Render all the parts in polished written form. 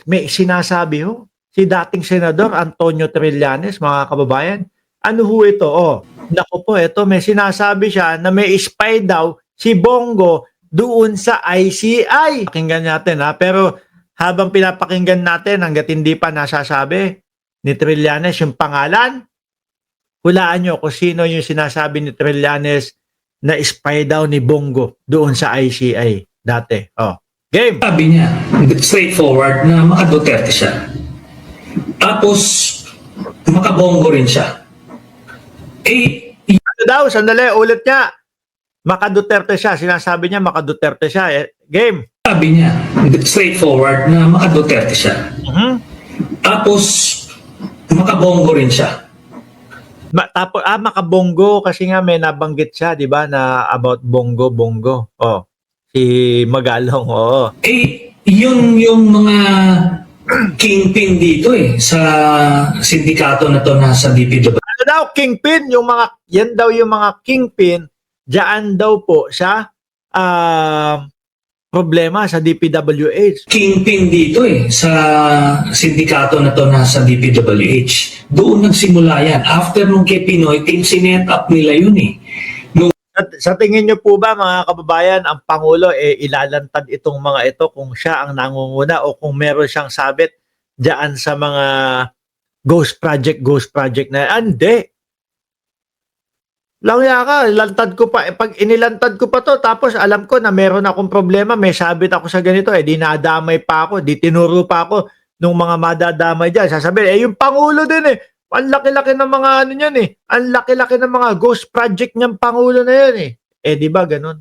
May sinasabi ho, si dating Senador Antonio Trillanes, mga kababayan. Ano ho ito? Oh, naku po, ito may sinasabi siya na may spy daw si Bongo doon sa ICI. Pakinggan natin ha, pero habang pinapakinggan natin hangga't hindi pa nasasabi ni Trillanes yung pangalan, hulaan nyo kung sino yung sinasabi ni Trillanes na spy daw ni Bongo doon sa ICI dati. Oh, game! Sabi niya, straightforward na maka-Duterte siya. Tapos, makabonggo rin siya. Ano daw? Sandali, ulit niya. Maka-Duterte siya. Sinasabi niya maka-Duterte siya. Game! Sabi niya, straightforward na maka-Duterte siya. Tapos, makabonggo rin siya. Makabonggo kasi nga may nabanggit siya, di ba, na about bongo. Oh, si Magalong, oo. Yun yung mga kingpin dito sa sindikato na to nasa DPWH. Ano daw, kingpin? Yan daw yung mga kingpin, diyan daw po sa problema sa DPWH. Kingpin dito sa sindikato na to nasa DPWH. Doon nagsimula yan. After nung kay Pinoy, sinet up nila yun Sa tingin niyo po ba, mga kababayan, ang Pangulo ilalantad itong mga ito kung siya ang nangunguna o kung meron siyang sabit diyan sa mga ghost project na hindi. Langya ka, ilantad ko pa. Pag inilantad ko pa to, tapos alam ko na meron akong problema, may sabit ako sa ganito, di nadamay pa ako, di tinuro pa ako nung mga madadamay dyan. Sasabihin, yung Pangulo din ang laki-laki ng mga ano niyan ang laki-laki ng mga ghost project niyang Pangulo na yan di ba ganun?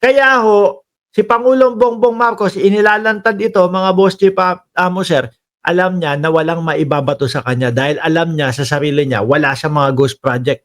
Kaya ho, si Pangulong Bongbong Marcos, inilalantad ito, mga boss chief sir, alam niya na walang maibabato sa kanya dahil alam niya sa sarili niya, wala siyang mga ghost project.